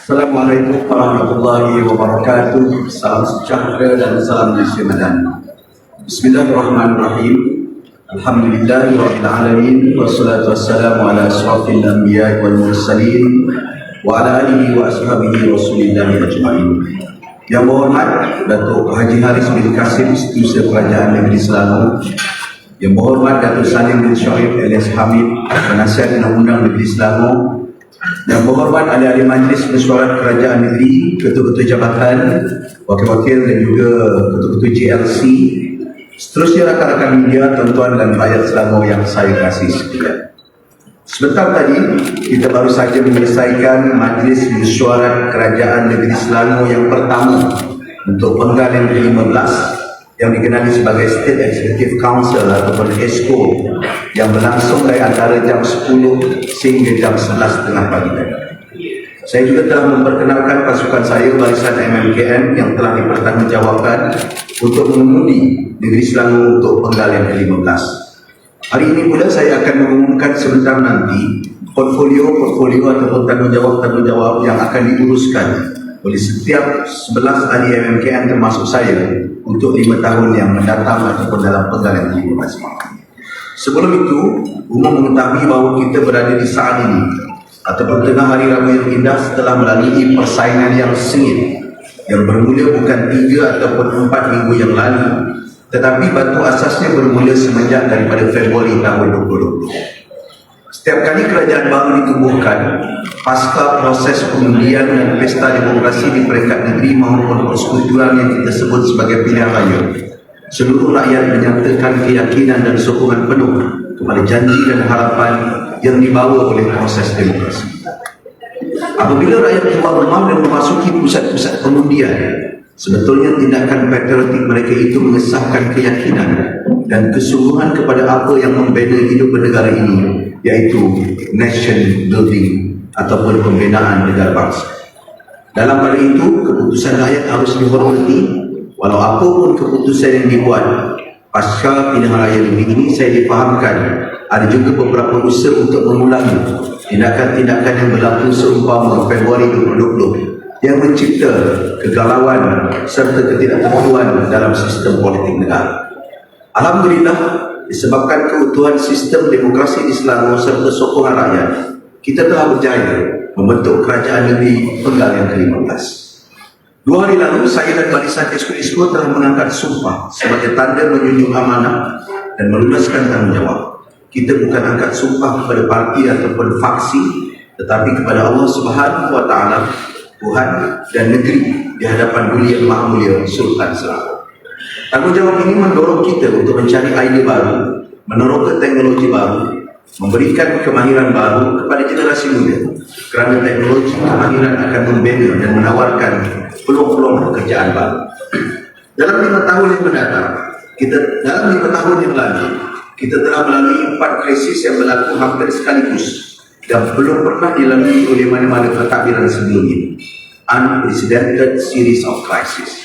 Assalamualaikum warahmatullahi wabarakatuh. Salam sejahtera dan salam Ramadan. Bismillahirrahmanirrahim. Alhamdulillahirabbil alamin wassalatu wassalamu ala asyrafil anbiya'i wal mursalin wa ala alihi wa ashabihi rasulillahi ajma'in. Yang berhormat Datuk Haji Haris bin Kasim, Setiausaha Kerajaan Negeri Selangor. Yang berhormat Datuk Salim bin Syarif alias Hamid, Penasihat Undang-Undang Negeri Selangor. Yang berhormat ahli-ahli Majlis Mesyuarat Kerajaan Negeri, ketua-ketua jabatan, wakil-wakil dan juga ketua-ketua JLC, seterusnya rakan-rakan media, tuan-tuan dan rakyat Selangor yang saya kasih sekalian. Sebentar tadi kita baru saja menyelesaikan Majlis Mesyuarat Kerajaan Negeri Selangor yang pertama untuk penggal yang ke-15 yang dikenali sebagai State Executive Council ataupun EXCO yang berlangsung dari antara jam 10 sehingga jam 11.30 pagi tadi. Saya juga telah memperkenalkan pasukan saya barisan MMKM yang telah dipertanggungjawabkan untuk mengemudi Negeri Selangor untuk penggal yang ke-15. Hari ini pula saya akan mengumumkan sebentar nanti portfolio ataupun tanggungjawab yang akan diuruskan oleh setiap 11 ahli MMKM termasuk saya untuk 5 tahun yang mendatang ataupun dalam penggal yang ke-15. Sebelum itu, umum mengetahui bahawa kita berada di saat ini ataupun tengah hari raya yang indah setelah melalui persaingan yang sengit yang bermula bukan 3 ataupun 4 minggu yang lalu, tetapi batu asasnya bermula semenjak daripada Februari tahun 2020. Setiap kali kerajaan baru ditubuhkan, pasca proses pengundian dan pesta demokrasi di peringkat negeri maupun persekutuan yang kita sebut sebagai pilihan raya, seluruh rakyat menyatakan keyakinan dan sokongan penuh kepada janji dan harapan yang dibawa oleh proses demokrasi. Apabila rakyat keluar rumah dan memasuki pusat-pusat pengundian, sebetulnya tindakan patriotik mereka itu mengesahkan keyakinan dan kesungguhan kepada apa yang membina hidup negara ini, yaitu nation building ataupun pembinaan negara bangsa. Dalam hal itu, keputusan rakyat harus dihormati walau apapun keputusan yang dibuat. Pasca pilihan raya ini, saya difahamkan ada juga beberapa usaha untuk mengulangi tindakan-tindakan yang berlaku seumpama Februari 2020 yang mencipta kegalauan serta ketidaktentuan dalam sistem politik negara. Alhamdulillah, disebabkan keutuhan sistem demokrasi di Selangor serta sokongan rakyat, kita telah berjaya membentuk kerajaan negeri penggal yang ke-15. 2 hari lalu, saya dan barisan EXCO telah mengangkat sumpah sebagai tanda menjunjung amanah dan melunaskan tanggungjawab. Kita bukan angkat sumpah kepada parti ataupun faksi, tetapi kepada Allah Subhanahu wa Ta'ala, Tuhan dan negeri di hadapan Duli Yang Maha Mulia Sultan Selangor. Tanggungjawab ini mendorong kita untuk mencari ide baru, meneroka teknologi baru, memberikan kemahiran baru kepada generasi muda, kerana teknologi kemahiran akan membina dan menawarkan peluang-peluang pekerjaan baru. Dalam 5 tahun yang mendatang, dalam 5 tahun yang lalu, kita telah melalui 4 krisis yang berlaku hampir sekaligus dan belum pernah dilalui oleh mana-mana pentadbiran sebelum ini. Unprecedented series of crisis.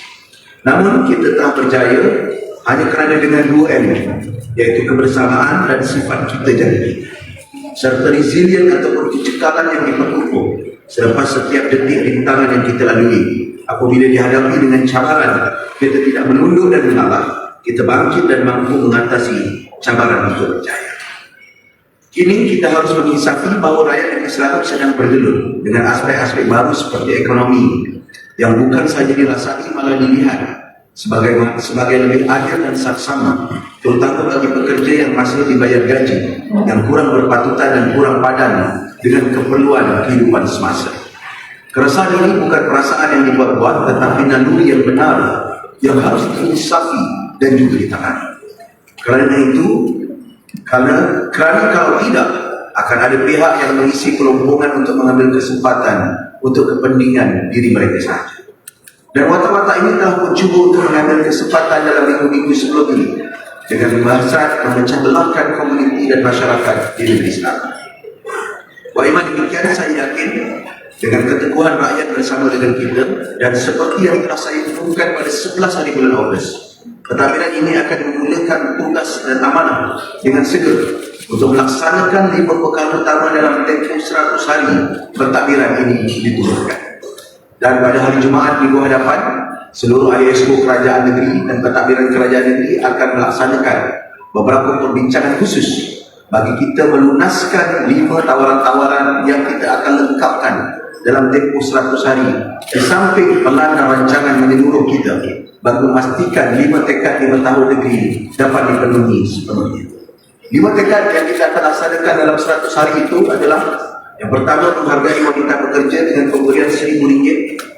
Namun kita telah berjaya hanya kerana dengan 2 elemen, iaitu kebersamaan dan sifat kita jadi, serta resilient ataupun kecekalan yang diperkukuh selepas setiap detik rintangan yang kita lalui. Apabila dihadapi dengan cabaran, kita tidak menunduk dan mengalah, kita bangkit dan mampu mengatasi cabaran untuk berjaya. Kini kita harus menginsafkan bahawa rakyat negeri Selangor sedang bergelut dengan aspek-aspek baru seperti ekonomi yang bukan saja dirasai malah dilihat sebagai lebih adil dan saksama, terutama bagi pekerja yang masih dibayar gaji yang kurang berpatutan dan kurang padan dengan keperluan kehidupan semasa. Keresahan ini bukan perasaan yang dibuat-buat, tetapi naluri yang benar yang harus diinsafi dan juga ditangani. Kerana itu, kerana kalau tidak, akan ada pihak yang mengisi kelompongan untuk mengambil kesempatan untuk kepentingan diri mereka sahaja. Dan watak-watak ini telah mencuba untuk mengambil kesempatan dalam minggu-minggu sebelum ini dengan membahasan memecah belahkan komuniti dan masyarakat di negeri Selangor. Bagaimana demikian, saya yakin dengan keteguhan rakyat bersama dengan kita dan seperti yang telah saya umumkan pada 11 hari bulan Ogos, pentadbiran ini akan memulakan tugas dan amanah dengan segera untuk melaksanakan 5 perkara utama dalam tempoh 100 hari pentadbiran ini ditubuhkan. Dan pada hari Jumaat minggu hadapan, seluruh ISO kerajaan negeri dan pentadbiran kerajaan negeri akan melaksanakan beberapa perbincangan khusus bagi kita melunaskan 5 tawaran-tawaran yang kita akan lengkapkan dalam tempoh 100 hari di samping pelan dan rancangan menyeluruh kita bagi memastikan 5 tekad 5 tahun negeri dapat dipenuhi sepenuhnya. 5 tekad yang kita akan laksanakan dalam 100 hari itu adalah: yang pertama, menghargai wanita bekerja dengan pemberian RM1,000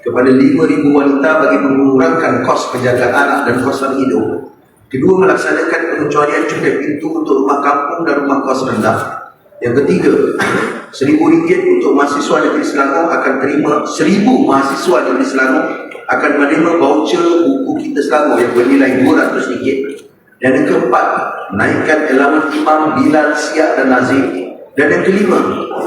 kepada 5,000 wanita bagi mengurangkan kos penjagaan anak dan kosan hidup. Kedua, melaksanakan pengecualian cukai pintu untuk rumah kampung dan rumah kos rendah. Yang ketiga, RM1,000 untuk mahasiswa negeri Selangor akan terima 1,000 mahasiswa negeri Selangor akan menerima voucher buku kita Selangor yang bernilai RM200. Dan yang keempat, menaikkan allowance imam, bilal, siap dan nazir. Dan yang kelima,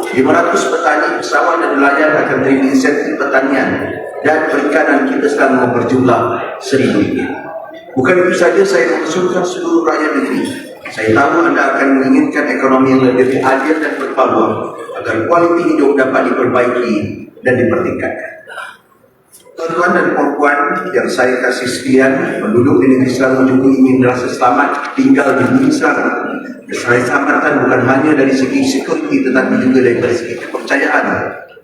500 petani, usahawan dan nelayan akan terima insentif pertanian dan perikanan kita Selangor berjumlah RM1,000. Bukan itu saja, saya mengusulkan seluruh rakyat negeri. Saya tahu anda akan menginginkan ekonomi yang lebih adil dan berpeluang agar kualiti hidup dapat diperbaiki dan dipertingkatkan. Tuan-tuan dan puan-puan yang saya kasih sekalian, penduduk di negeri Selangor juga ingin merasa selamat tinggal di negeri Selangor. Keselamatan bukan hanya dari segi security tetapi juga dari segi kepercayaan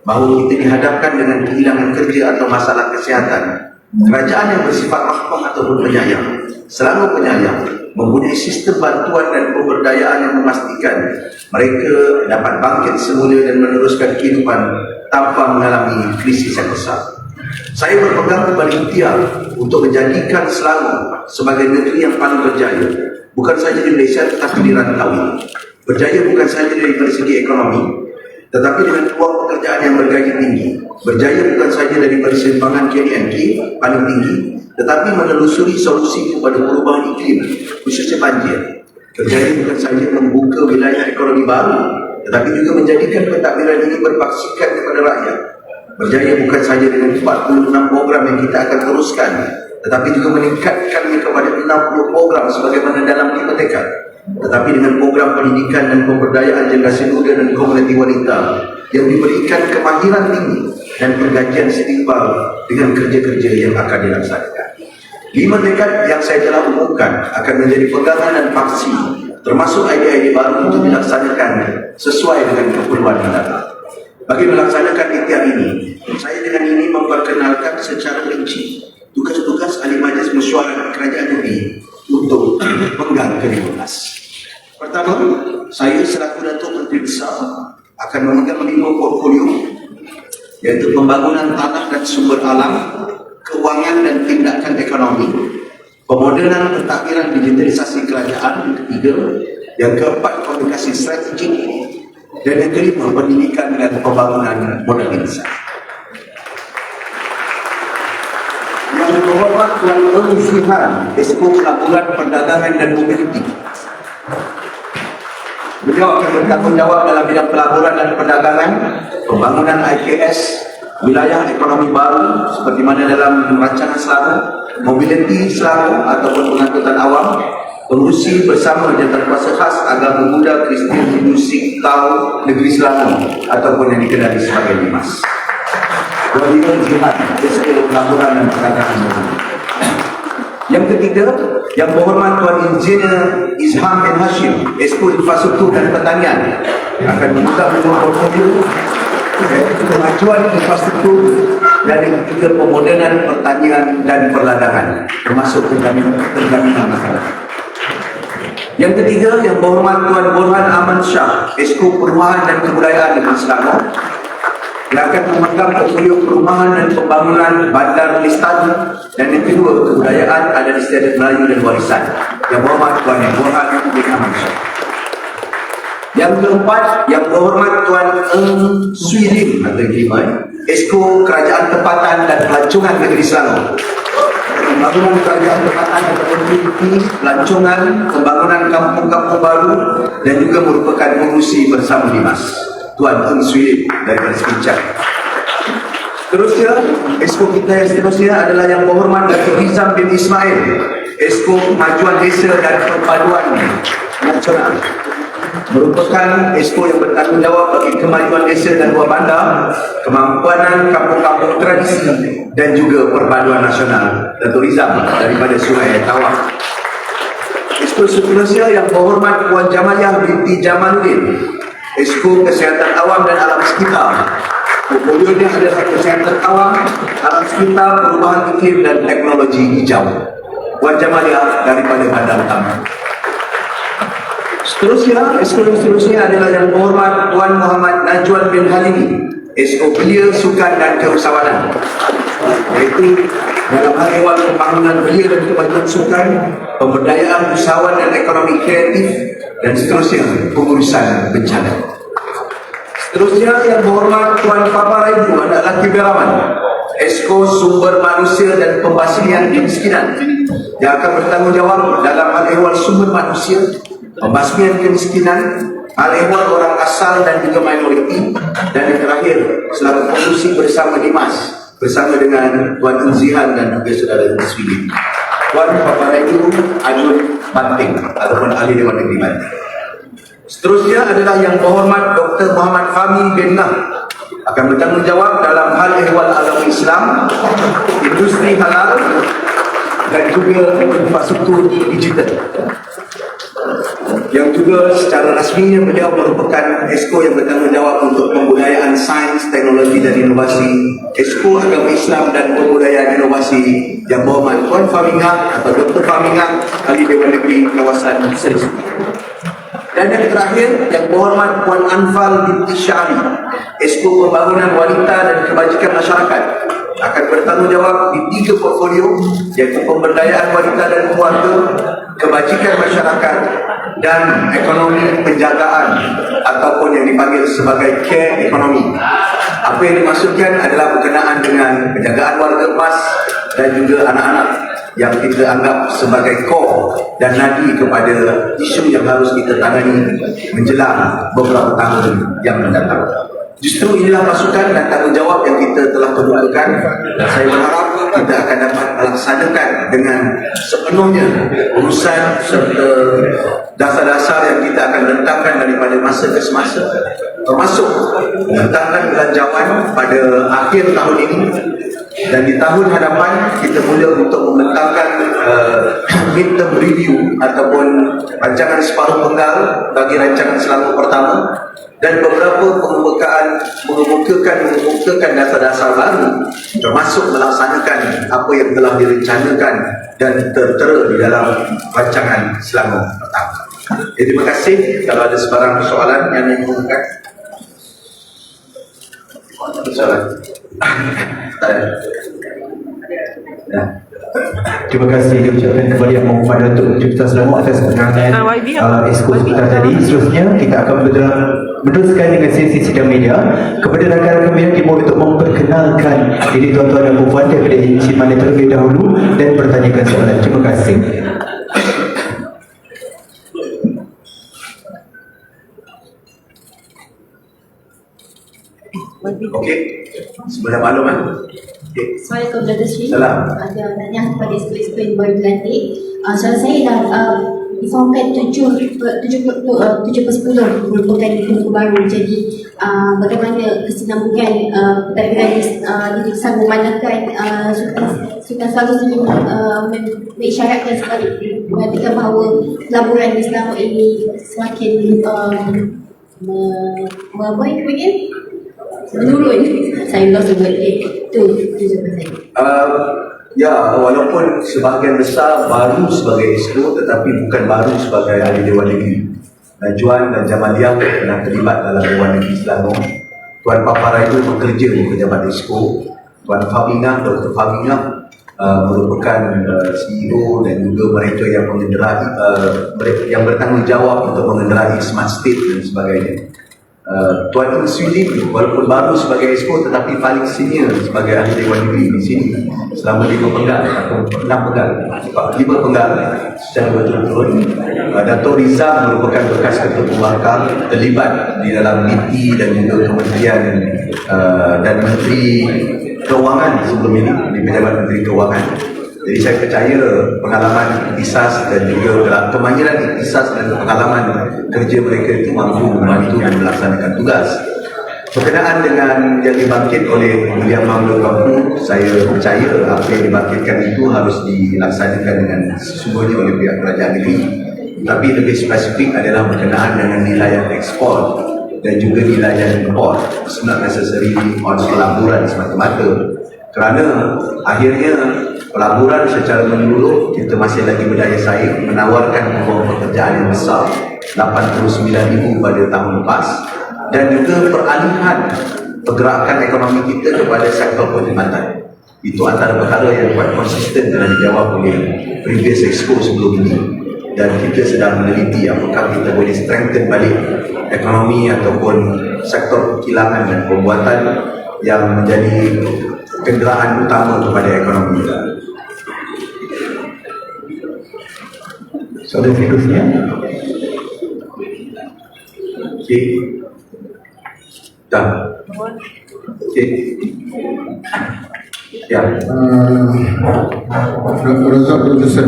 bahawa kita dihadapkan dengan kehilangan kerja atau masalah kesihatan. Kerajaan yang bersifat rahmah ataupun penyayang, Selangor penyayang, mempunyai sistem bantuan dan pemberdayaan yang memastikan mereka dapat bangkit semula dan meneruskan kehidupan tanpa mengalami krisis yang besar. Saya berpegang kepada ikhtiar untuk menjadikan Selangor sebagai negeri yang paling berjaya, bukan saja di Malaysia tetapi di rantau ini. Berjaya bukan saja dari segi ekonomi, tetapi dengan peluang pekerjaan yang bergaji tinggi. Berjaya bukan saja dari persimpangan KMK paling tinggi, tetapi menelusuri solusi kepada perubahan iklim, khususnya banjir. Berjaya bukan saja membuka wilayah ekonomi baru, tetapi juga menjadikan pentadbiran ini berpaksikan kepada rakyat. Berjaya bukan saja dengan 46 program yang kita akan teruskan, tetapi juga meningkatkannya kepada 60 program sebagaimana dalam 5 tekad. Tetapi dengan program pendidikan dan pemberdayaan generasi muda dan komuniti wanita yang diberikan kemahiran tinggi dan pergajian setimpal dengan kerja-kerja yang akan dilaksanakan. 5 tekad yang saya telah umumkan akan menjadi pegangan dan paksi, termasuk idea-idea baru untuk dilaksanakan sesuai dengan keperluan mendatang. Bagi melaksanakan ikhtiar ini, saya dengan ini memperkenalkan secara rinci tugas-tugas ahli majlis mesyuarat kerajaan negeri untuk penggang ke-15. Pertama, saya selaku Datuk Menteri Besar akan memegang 5 portfolio, iaitu pembangunan tanah dan sumber alam, keuangan dan tindakan ekonomi, pemodenan pentadbiran digitalisasi kerajaan, ketiga, yang keempat komunikasi strategik, dan yang kelima pendidikan dan pembangunan modernisasi. Yang berhormat Tuan Earl Fihan, Esko Pelaburan Perdagangan dan Mobiliti. Beliau akan bertanggungjawab dalam bidang pelaburan dan perdagangan, pembangunan IKS, wilayah ekonomi baru seperti mana dalam rancangan Selangor, mobiliti Selangor ataupun pengangkutan awam, pengurusi bersama Jawatankuasa Khas Agama Buddha Kristian Hindu Sikh Tau Negeri Selangor ataupun yang dikenali sebagai LIMAS. Waliul Jihad, Esko Pelaburan dan Perdagangan. Yang ketiga, yang berhormat Tuan Engineer Izham bin Hashim, Esko Infrastruktur dan Pertanian, akan memegang portfolio iaitu kemajuan infrastruktur dan yang ketiga pemodenan pertanian dan perladangan, termasuk penjaminan masyarakat. Yang ketiga, yang berhormat Tuan Burhan Aman Shah, Esko Perumahan dan Kebudayaan Negeri Selangor, yang akan memegang portfolio perumahan dan pembangunan bandar listadi, dan yang kedua kebudayaan adat istiadat Melayu dan warisan, yang berhormat Tuan Burhan Aman Shah. Yang keempat, yang berhormat Tuan Eng Swee Lim atau Gimai, Esko Kerajaan Tempatan dan Pelancongan Negeri Selangor. Pembangunan kerajaan tempatan dan peneliti, pelancongan, pembangunan kampung-kampung baru dan juga merupakan pengurusi bersama Dimas Tuan Eng Swee Lim daripada Sekincang. Seterusnya, Esko kita yang seterusnya adalah yang berhormat Datuk Hizam bin Ismail, Esko Kemajuan Desa dan Perpaduan Nasional. merupakan expo yang bertanggungjawab bagi kemajuan desa dan buah bandar, kemampanan kampung-kampung tradisi dan juga perpaduan nasional dan turisme daripada Sungai Tawang. Expo seterusnya yang berhormat Puan Jamaliah binti Jamaluddin, Expo Kesihatan Awam dan Alam Sekitar. Portfolionya adalah kesihatan awam, alam sekitar, perubahan iklim dan teknologi hijau. Puan Jamaliah daripada Bandar Utama. Seterusnya adalah yang berhormat Tuan Muhammad Najwan bin Halimi, Exco Belia, Sukan dan Keusahawanan, iaitu dalam hal ehwal pembangunan belia dan kemajuan sukan, pemberdayaan usahawan dan ekonomi kreatif, dan seterusnya pengurusan bencana. Seterusnya yang berhormat Tuan Papa Raibu, anak lelaki Beraman, Exco Sumber Manusia dan Pembasmian Kemiskinan, yang akan bertanggungjawab dalam hal ehwal sumber manusia, pembasmian kemiskinan, hal ehwal orang asal dan juga minoriti, dan yang terakhir selaku pengurusi bersama Dimas bersama dengan Tuan Unzihan dan juga saudara Sweden. Tuan Papa Raibu Ajun Banting ataupun ahli Dewan Negeri Banting. Seterusnya adalah yang berhormat Dr. Muhammad Fahmi bin Nah, akan bertanggungjawab dalam hal ehwal agama Islam, industri halal dan juga infrastruktur digital. Yang juga secara rasminya beliau merupakan Exco yang bertanggungjawab untuk pembudayaan sains, teknologi dan inovasi, Exco Agama Islam dan Pembudayaan Inovasi yang berhormat Tuan Fahmingah atau Dr. Fahmingah, ahli Dewan Negeri kawasan Serius. Dan yang terakhir yang berhormat Puan Anfal binti Syari, Exco Pembangunan Wanita dan Kebajikan Masyarakat, akan bertanggungjawab di 3 portfolio, iaitu pemberdayaan wanita dan keluarga, kebajikan masyarakat, dan ekonomi penjagaan ataupun yang dipanggil sebagai care ekonomi. Apa yang dimaksudkan adalah berkenaan dengan penjagaan warga emas dan juga anak-anak yang kita anggap sebagai core dan nadi kepada isu yang harus kita tangani menjelang beberapa tahun yang mendatang. Justru inilah masukan dan tanggungjawab yang kita telah kemukakan, dan saya berharap kita akan dapat melaksanakan dengan sepenuhnya urusan serta dasar-dasar yang kita akan rentangkan daripada masa ke semasa, termasuk rentangkan belanjawan pada akhir tahun ini, dan di tahun hadapan kita mula untuk membentangkan midterm review ataupun rancangan separuh penggal bagi rancangan selangor pertama, dan beberapa mengemukakan dasar-dasar baru, termasuk melaksanakan apa yang telah direncanakan dan tertera di dalam rancangan selangor pertama. Jadi, terima kasih. Kalau ada sebarang persoalan yang diinginkan. Persoalan? Tak ada. Ya. Terima kasih diucapkan kepada Yang Maha Kuasa Datuk Pencipta Selangor atas penerangan Exco sekitar tadi. Seterusnya kita akan meneruskan dengan sesi sidang media. Kepada rakan-rakan media dimohon untuk memperkenalkan diri tuan-tuan dan puan daripada Encik Mani terlebih dahulu dan bertanyakan soalan. Terima kasih. Okey, sebenarnya maklum kan? Okay. Assalamualaikum Datuk Sri. Salam. Ada nanya kepada Exco yang baru dilantik. Soalan saya dah diformkan 7/10 merupakan buku baru. Jadi bagaimana kesinambungan pentadbiran disambung manakan Sultan Selangor sendiri mengisyaratkan ketika bahawa pelaburan di Selangor ini semakin menurun. Saya lost the word itu jawapan saya. Ya, walaupun sebahagian besar baru sebagai Exco, tetapi bukan baru sebagai ahli Dewan Negeri. Najwan dan Jamaliah pernah terlibat dalam Dewan Negeri Selangor. Tuan Papa Raibu bekerja di pejabat Exco. Tuan Fahmingah, Dr. Fahmingah merupakan CEO dan juga mereka yang mengenderai, yang bertanggungjawab untuk mengenderai Smart State dan sebagainya. Tuan Sweden walaupun baru sebagai Exco tetapi paling senior sebagai ahli Dewan Negeri di sini selama 5 penggal atau 6 penggal, 5 penggal secara berturut-turut. Dato' Rizal merupakan bekas Ketua Pembangkang, terlibat di dalam MITI dan juga Kementerian dan Menteri Keuangan sebelum ini, di Pejabat Menteri Keuangan. Jadi saya percaya pengalaman IKTISAS dan juga dalam kemahiran IKTISAS dan pengalaman kerja mereka itu mampu membantu dan melaksanakan tugas. Berkenaan dengan yang dibangkit oleh William Mamluk Bangku, saya percaya apa yang dibangkitkan itu harus dilaksanakan dengan sesungguhnya oleh pihak kerajaan negeri. Tapi lebih spesifik adalah berkenaan dengan nilai ekspor dan juga nilai import. It's not necessarily on pelaburan semata-mata. Kerana akhirnya pelaburan secara menyeluruh kita masih lagi berdaya saing menawarkan peluang pekerjaan yang besar 89,000 pada tahun lepas, dan juga peralihan pergerakan ekonomi kita kepada sektor perkhidmatan. Itu antara perkara yang kuat konsisten telah dijawab oleh previous exco sebelum ini, dan kita sedang meneliti apakah kita boleh strengthen balik ekonomi ataupun sektor kilangan dan pembuatan yang menjadi kenderaan utama kepada ekonomi kita. Soalan seterusnya. Okey. Dah. Okey. Ya. Razak Produsen.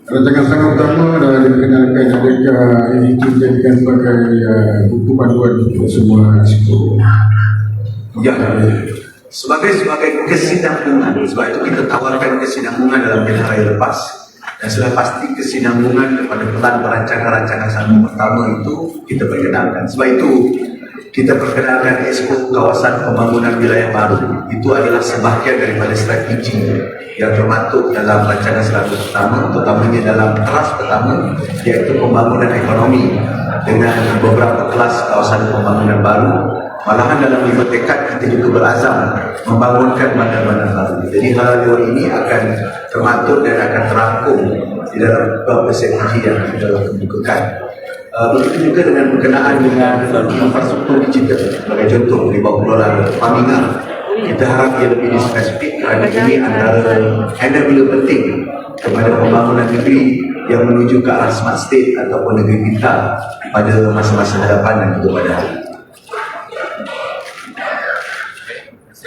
Rancangan sangat utama dah dikenalkan adakah ini dijadikan sebagai buku panduan untuk semua exco. Ya. Sebagai kesinambungan, sebab itu kita tawarkan kesinambungan dalam pilihan raya lepas, dan sudah pasti kesinambungan kepada pelan perancangan-rancangan satu pertama itu kita perkenalkan. Sebab itu kita perkenalkan exco kawasan pembangunan wilayah baru. Itu adalah sebahagian daripada strategi yang termaktub dalam rancangan satu pertama, terutamanya dalam kelas pertama, iaitu pembangunan ekonomi dengan beberapa kelas kawasan pembangunan baru. Malahan dalam 5 tekad kita juga berazam membangunkan bandar-bandar baru. Jadi hal dua ini akan termaktub dan akan terangkum di dalam beberapa strategi yang kita kemukakan. Begitu juga dengan berkenaan dengan infrastruktur digital. Sebagai contoh di bawah kelola Paminga, kita harap ia lebih spesifik kerana ini antara enabler penting kepada pembangunan negeri yang menuju ke arah smart state ataupun negeri pintar pada masa-masa hadapan dan juga pada hari.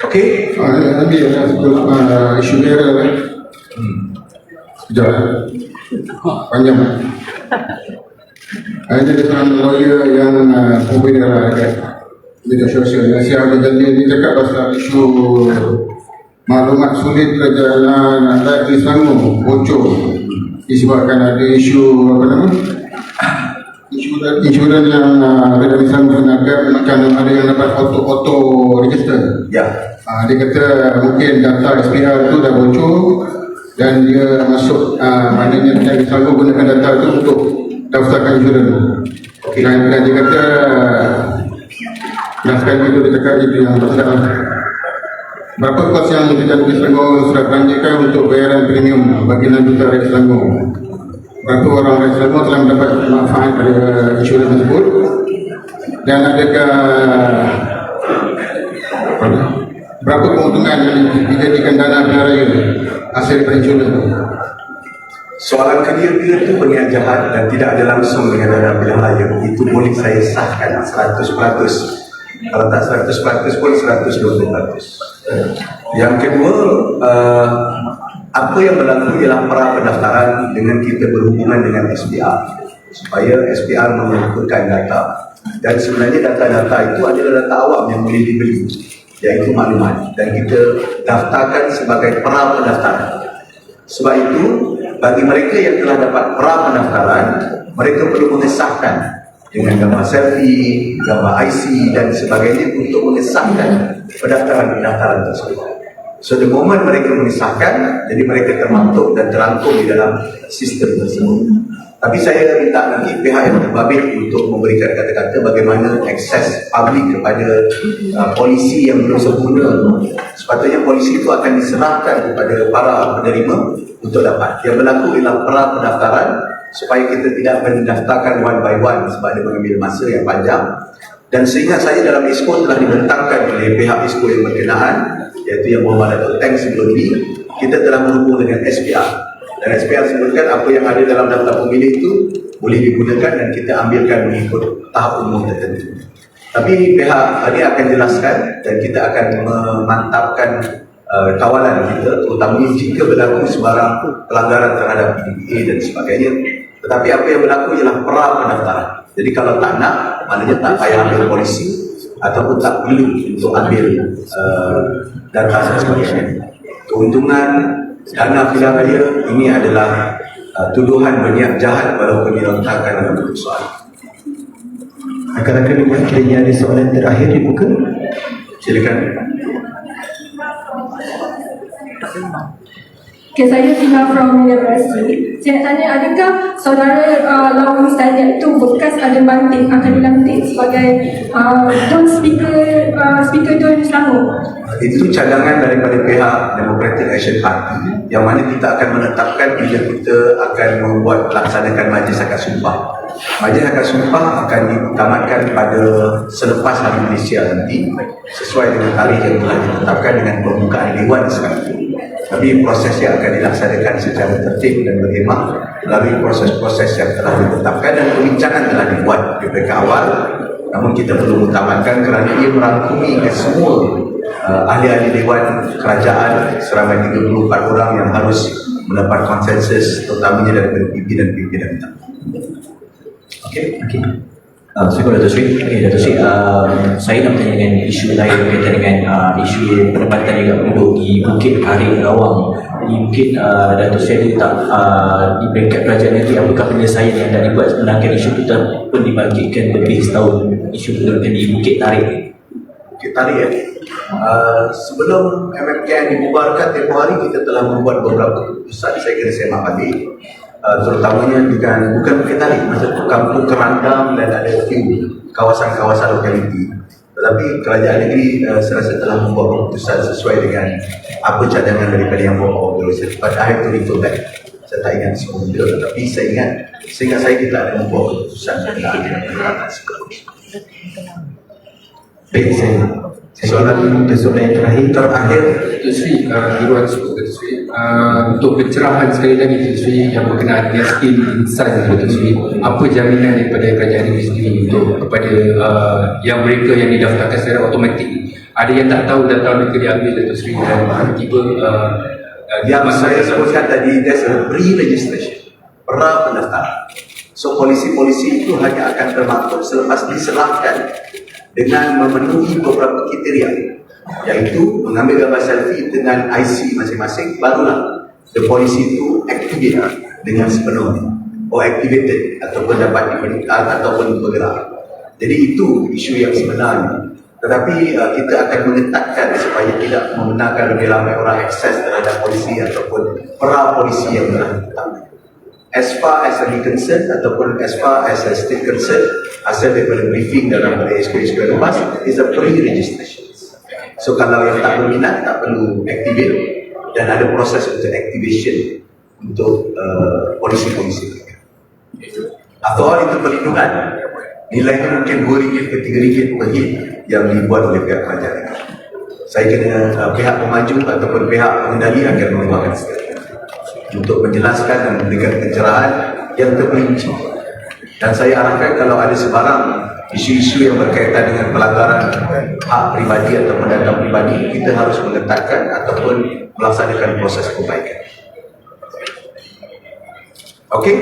Okey. Nanti sebelum isu merah sekejap panjang. Ada seorang lawyer yang pembina media sosial yang siap dia cakap pasal isu maklumat sulit kerajaan live di Selangor bocor disebabkan ada isu apa nama insuran yang ada di Selangor macam ada yang dapat auto register. Ya. Dia kata mungkin data SPR itu dah bocor dan dia masuk maknanya dia selalu gunakan data itu untuk daftarkan insuran. Okey. Dan dia kata dan sekali itu dia cakap itu yang masalah. Berapa kos yang Kejayaan Negeri Selangor sudah belanjakan untuk bayaran premium bagi 6 juta rakyat Selangor? Berapa orang rakyat Selangor telah mendapat manfaat dari insurans tersebut? Dan adakah berapa keuntungan yang dijadikan dana pilihan raya hasil daripada insurans? Soalan kedua itu berniat jahat dan tidak ada langsung dengan dana pilihan raya. Itu boleh saya sahkan 100%. Kalau tak 100% pun 120%. Yang kedua, apa yang berlaku ialah pra pendaftaran dengan kita berhubungan dengan SPR, supaya SPR mengumpulkan data. Dan sebenarnya data-data itu adalah data awam yang boleh dibeli, iaitu maklumat, dan kita daftarkan sebagai pra pendaftaran. Sebab itu bagi mereka yang telah dapat pra pendaftaran, mereka perlu mengesahkan dengan gambar selfie, gambar IC dan sebagainya untuk mengesahkan pendaftaran tersebut. So the moment mereka mengesahkan, jadi mereka termaktub dan terangkum di dalam sistem tersebut. Tapi saya minta nanti pihak yang terbabit untuk memberikan kata-kata bagaimana akses publik kepada polisi yang belum sempurna. Sepatutnya polisi itu akan diserahkan kepada para penerima untuk dapat. Yang berlaku ialah pra pendaftaran supaya kita tidak mendaftarkan one by one sebab dia mengambil masa yang panjang. Dan seingat saya dalam exco telah dibentangkan oleh pihak exco yang berkenaan, iaitu yang bawah Dato' Teng sebelum ini, kita telah berhubung dengan SPR. Dan SPR sebutkan apa yang ada dalam daftar pemilih itu boleh digunakan dan kita ambilkan mengikut tahap umum tertentu. Tapi pihak ini akan jelaskan dan kita akan memantapkan kawalan kita, terutamanya jika berlaku sebarang pelanggaran terhadap PDPA dan sebagainya. Tetapi apa yang berlaku ialah pra pendaftaran. Jadi kalau tak nak, maknanya tak payah ambil polisi ataupun tak perlu untuk ambil data dan sebagainya. Keuntungan dana pilihan raya ini adalah tuduhan berniat jahat walaupun dilontarkan dalam bentuk soalan. Rakan-rakan dimuat, kiranya ada soalan terakhir dibuka. Silakan. Okay, saya Tina from University. Saya nak tanya, adakah saudara lawan misalnya itu bekas ada banting akan dilantik sebagai Dun Speaker Dun Selangor? Itu cadangan daripada pihak Democratic Action Party yang mana kita akan menetapkan bila kita akan membuat melaksanakan majlis akad sumpah. Majlis akad sumpah akan ditamatkan pada selepas Hari Malaysia nanti sesuai dengan tarikh yang telah ditetapkan dengan pembukaan Dewan sekali. Tapi prosesnya akan dilaksanakan secara tertib dan berhemah melalui proses-proses yang telah ditetapkan dan perbincangan telah dibuat di peringkat awal. Namun kita perlu mengutamakan kerana ia merangkumi semua ahli-ahli Dewan Kerajaan seramai 34 orang yang harus mendapat konsensus terutamanya daripada pimpinan-pimpinan. Okey. Assalamualaikum Dato' Sri. Dato' Sri, saya nak bertanya dengan isu lain berkaitan dengan isu penempatan juga penduduk di Bukit Tarik Rawang. Jadi mungkin Dato' Sri ada tak di peringkat kerajaan nanti apakah penyelesaian yang dah dibuat sebenarnya isu itu pun dibangkitkan lebih setahun isu pendudukan di Bukit Tarik. Bukit Tarik sebelum MMKM dibubarkan tempoh hari kita telah membuat beberapa keputusan saya kira saya balik. Terutamanya dengan bukan Bukit Tarik, macam tu Kampung Kerandang dan ada few kawasan-kawasan lokaliti. Tetapi kerajaan negeri saya rasa telah membuat keputusan sesuai dengan apa cadangan daripada yang bawa organisasi. Pada akhir tu refer back. Saya tak ingat semua benda, tetapi saya ingat sehingga saya kita ada membuat keputusan dengan kerajaan sekarang. Baik, soalan yang terakhir. Dato' Sri, di ruang sebut Dato' Sri, untuk pencerahan sekali lagi Dato' Sri yang berkenaan dengan skill insan Dato' Sri, apa jaminan daripada kerajaan negeri sendiri untuk kepada yang mereka yang didaftarkan secara automatik? Ada yang tak tahu data mereka diambil Dato' Sri dan tiba yang saya sebutkan tadi, there's a pre-registration, pra pendaftaran. So polisi-polisi itu hanya akan termasuk selepas diserahkan dengan memenuhi beberapa kriteria, iaitu mengambil gambar selfie dengan IC masing-masing, barulah the polisi itu activate dengan sepenuhnya, activated ataupun dapat diperintah ataupun bergerak. Jadi itu isu yang sebenarnya. Tetapi kita akan mengetatkan supaya tidak membenarkan lebih ramai orang akses terhadap polisi ataupun pra-polisi yang telah ditetapkan. As far as a concern ataupun as far as a state concern, asal daripada briefing dalam SK lepas is a pre-registration. So kalau yang tak berminat tak perlu activate dan ada proses untuk activation untuk polisi-polisi mereka. Atau itu perlindungan nilainya mungkin RM2 ke RM3 per hit yang dibuat oleh pihak kerajaan. Saya kena pihak pemaju ataupun pihak pengendali akan mengeluarkan statement untuk menjelaskan dan memberikan pencerahan yang terperinci. Dan saya harapkan kalau ada sebarang isu-isu yang berkaitan dengan pelanggaran hak pribadi atau data pribadi, kita harus mengetatkan ataupun melaksanakan proses perbaikan. Okey?